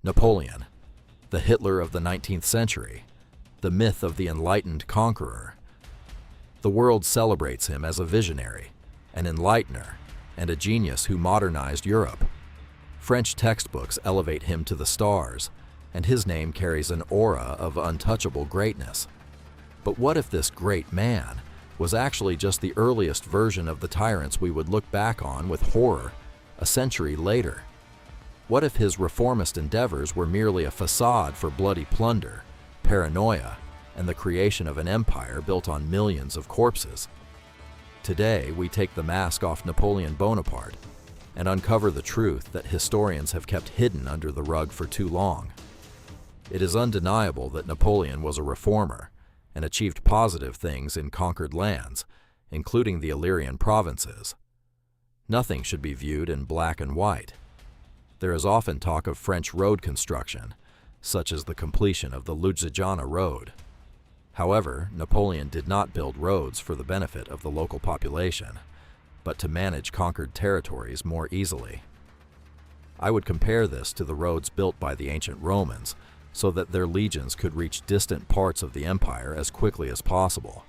Napoleon, the Hitler of the 19th century, the myth of the enlightened conqueror. The world celebrates him as a visionary, an enlightener, and a genius who modernized Europe. French textbooks elevate him to the stars, and his name carries an aura of untouchable greatness. But what if this great man was actually just the earliest version of the tyrants we would look back on with horror a century later? What if his reformist endeavors were merely a facade for bloody plunder, paranoia, and the creation of an empire built on millions of corpses? Today, we take the mask off Napoleon Bonaparte and uncover the truth that historians have kept hidden under the rug for too long. It is undeniable that Napoleon was a reformer and achieved positive things in conquered lands, including the Illyrian provinces. Nothing should be viewed in black and white. There is often talk of French road construction, such as the completion of the Lusitania Road. However, Napoleon did not build roads for the benefit of the local population, but to manage conquered territories more easily. I would compare this to the roads built by the ancient Romans so that their legions could reach distant parts of the empire as quickly as possible.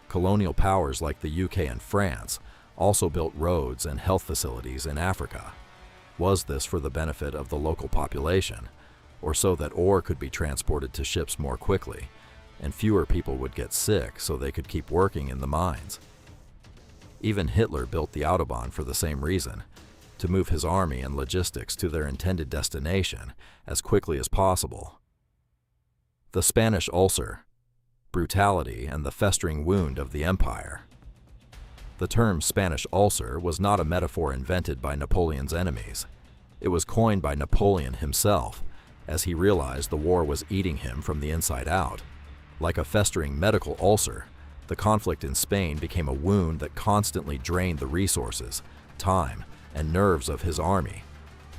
Colonial powers like the UK and France also built roads and health facilities in Africa. Was this for the benefit of the local population, or so that ore could be transported to ships more quickly, and fewer people would get sick so they could keep working in the mines? Even Hitler built the Autobahn for the same reason, to move his army and logistics to their intended destination as quickly as possible. The Spanish ulcer, brutality, and the festering wound of the empire. The term Spanish ulcer was not a metaphor invented by Napoleon's enemies. It was coined by Napoleon himself, as he realized the war was eating him from the inside out. Like a festering medical ulcer, the conflict in Spain became a wound that constantly drained the resources, time, and nerves of his army,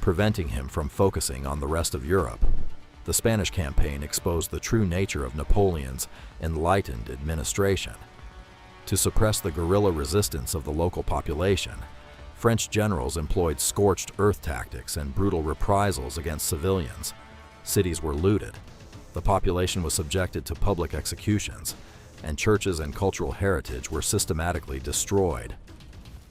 preventing him from focusing on the rest of Europe. The Spanish campaign exposed the true nature of Napoleon's enlightened administration. To suppress the guerrilla resistance of the local population, French generals employed scorched earth tactics and brutal reprisals against civilians. Cities were looted, the population was subjected to public executions, and churches and cultural heritage were systematically destroyed.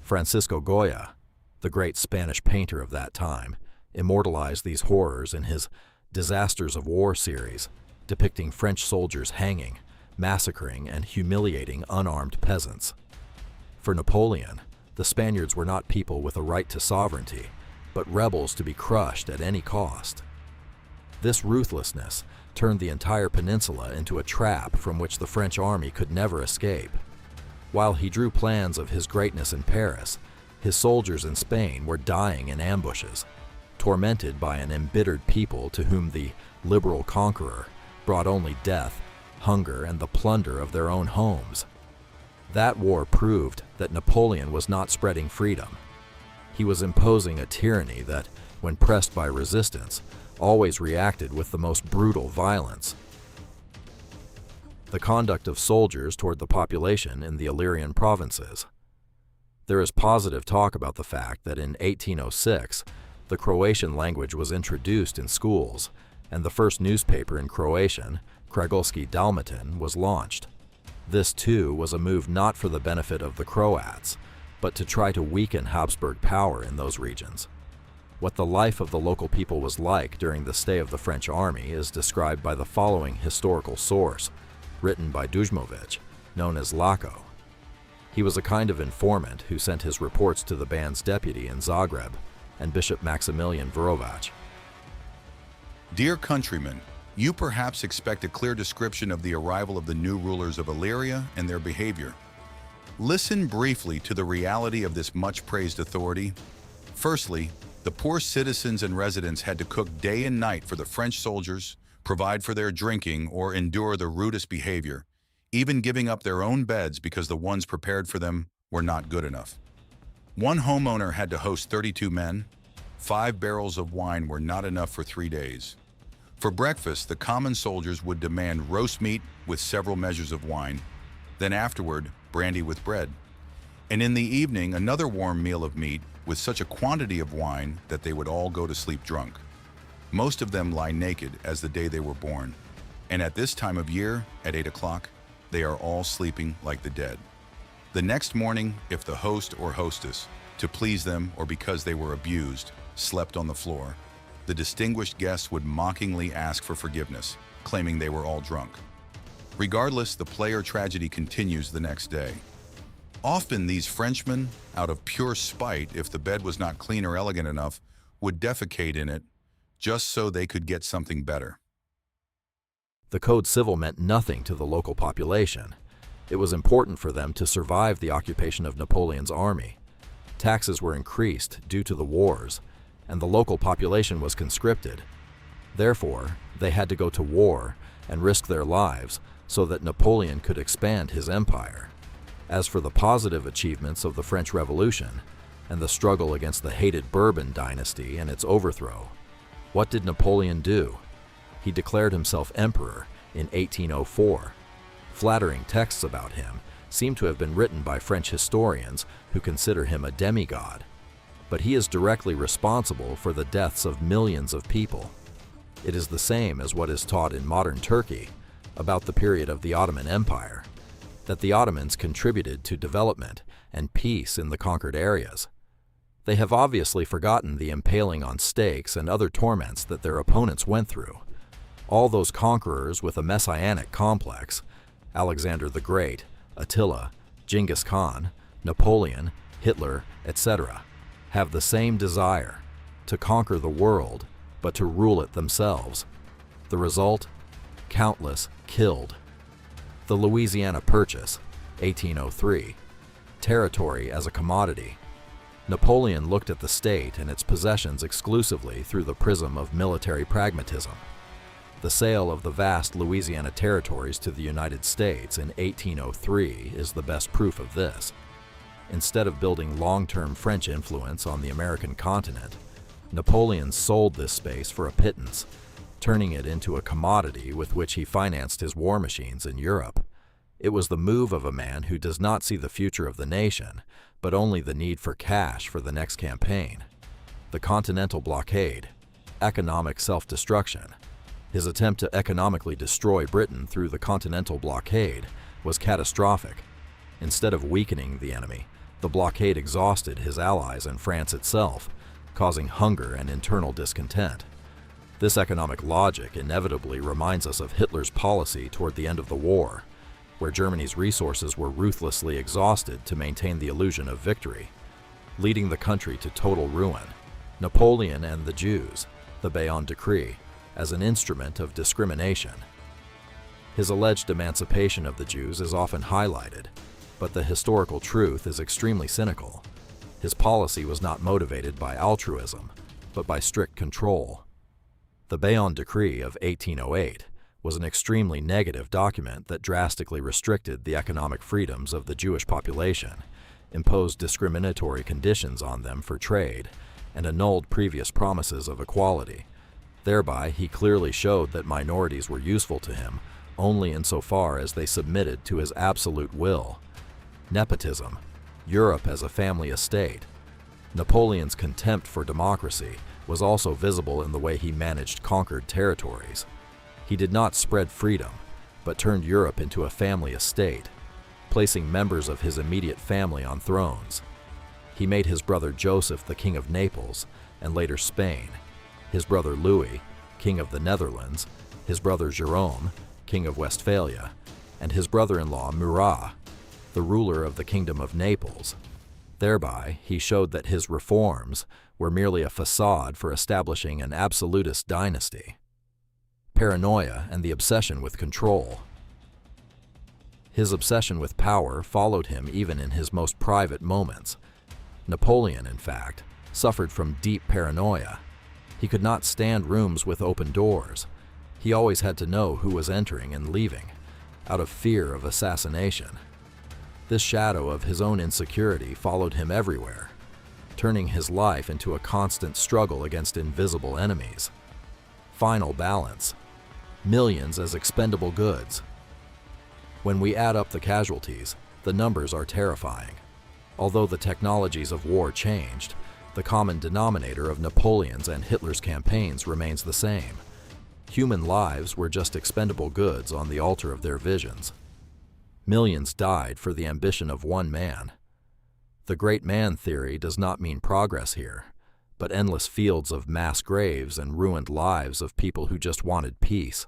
Francisco Goya, the great Spanish painter of that time, immortalized these horrors in his Disasters of War series, depicting French soldiers hanging, massacring, and humiliating unarmed peasants. For Napoleon, the Spaniards were not people with a right to sovereignty, but rebels to be crushed at any cost. This ruthlessness turned the entire peninsula into a trap from which the French army could never escape. While he drew plans of his greatness in Paris, his soldiers in Spain were dying in ambushes, tormented by an embittered people to whom the liberal conqueror brought only death, hunger, and the plunder of their own homes. That war proved that Napoleon was not spreading freedom. He was imposing a tyranny that, when pressed by resistance, always reacted with the most brutal violence. The conduct of soldiers toward the population in the Illyrian provinces. There is positive talk about the fact that in 1806, the Croatian language was introduced in schools, and the first newspaper in Croatian, Kragujski Dalmatin, was launched. This, too, was a move not for the benefit of the Croats, but to try to weaken Habsburg power in those regions. What the life of the local people was like during the stay of the French army is described by the following historical source, written by Dujmovic, known as Lako. He was a kind of informant who sent his reports to the band's deputy in Zagreb and Bishop Maximilian Verovac. Dear countrymen, you perhaps expect a clear description of the arrival of the new rulers of Illyria and their behavior. Listen briefly to the reality of this much-praised authority. Firstly, the poor citizens and residents had to cook day and night for the French soldiers, provide for their drinking, or endure the rudest behavior, even giving up their own beds because the ones prepared for them were not good enough. One homeowner had to host 32 men. 5 barrels of wine were not enough for 3 days. For breakfast, the common soldiers would demand roast meat with several measures of wine, then afterward, brandy with bread. And in the evening, another warm meal of meat with such a quantity of wine that they would all go to sleep drunk. Most of them lie naked as the day they were born. And at this time of year, at 8 o'clock, they are all sleeping like the dead. The next morning, if the host or hostess, to please them or because they were abused, slept on the floor, the distinguished guests would mockingly ask for forgiveness, claiming they were all drunk. Regardless, the play or tragedy continues the next day. Often these Frenchmen, out of pure spite if the bed was not clean or elegant enough, would defecate in it just so they could get something better. The Code Civil meant nothing to the local population. It was important for them to survive the occupation of Napoleon's army. Taxes were increased due to the wars, and the local population was conscripted. Therefore, they had to go to war and risk their lives so that Napoleon could expand his empire. As for the positive achievements of the French Revolution and the struggle against the hated Bourbon dynasty and its overthrow, what did Napoleon do? He declared himself emperor in 1804. Flattering texts about him seem to have been written by French historians who consider him a demigod, but he is directly responsible for the deaths of millions of people. It is the same as what is taught in modern Turkey about the period of the Ottoman Empire, that the Ottomans contributed to development and peace in the conquered areas. They have obviously forgotten the impaling on stakes and other torments that their opponents went through. All those conquerors with a messianic complex, Alexander the Great, Attila, Genghis Khan, Napoleon, Hitler, etc., have the same desire, to conquer the world, but to rule it themselves. The result? Countless killed. The Louisiana Purchase, 1803. Territory as a commodity. Napoleon looked at the state and its possessions exclusively through the prism of military pragmatism. The sale of the vast Louisiana territories to the United States in 1803 is the best proof of this. Instead of building long-term French influence on the American continent, Napoleon sold this space for a pittance, turning it into a commodity with which he financed his war machines in Europe. It was the move of a man who does not see the future of the nation, but only the need for cash for the next campaign. The Continental Blockade, economic self-destruction. His attempt to economically destroy Britain through the Continental Blockade was catastrophic. Instead of weakening the enemy, the blockade exhausted his allies and France itself, causing hunger and internal discontent. This economic logic inevitably reminds us of Hitler's policy toward the end of the war, where Germany's resources were ruthlessly exhausted to maintain the illusion of victory, leading the country to total ruin. Napoleon and the Jews, the Bayonne Decree, as an instrument of discrimination. His alleged emancipation of the Jews is often highlighted, but the historical truth is extremely cynical. His policy was not motivated by altruism, but by strict control. The Bayonne Decree of 1808 was an extremely negative document that drastically restricted the economic freedoms of the Jewish population, imposed discriminatory conditions on them for trade, and annulled previous promises of equality. Thereby, he clearly showed that minorities were useful to him only insofar as they submitted to his absolute will. Nepotism, Europe as a family estate. Napoleon's contempt for democracy was also visible in the way he managed conquered territories. He did not spread freedom, but turned Europe into a family estate, placing members of his immediate family on thrones. He made his brother Joseph the King of Naples, and later Spain, his brother Louis, King of the Netherlands, his brother Jerome, King of Westphalia, and his brother-in-law Murat, the ruler of the Kingdom of Naples. Thereby, he showed that his reforms were merely a facade for establishing an absolutist dynasty. Paranoia and the obsession with control. His obsession with power followed him even in his most private moments. Napoleon, in fact, suffered from deep paranoia. He could not stand rooms with open doors. He always had to know who was entering and leaving, out of fear of assassination. This shadow of his own insecurity followed him everywhere, turning his life into a constant struggle against invisible enemies. Final balance. Millions as expendable goods. When we add up the casualties, the numbers are terrifying. Although the technologies of war changed, The common denominator of Napoleon's and Hitler's campaigns remains the same. Human lives were just expendable goods on the altar of their visions. Millions died for the ambition of one man. The great man theory does not mean progress here, but endless fields of mass graves and ruined lives of people who just wanted peace,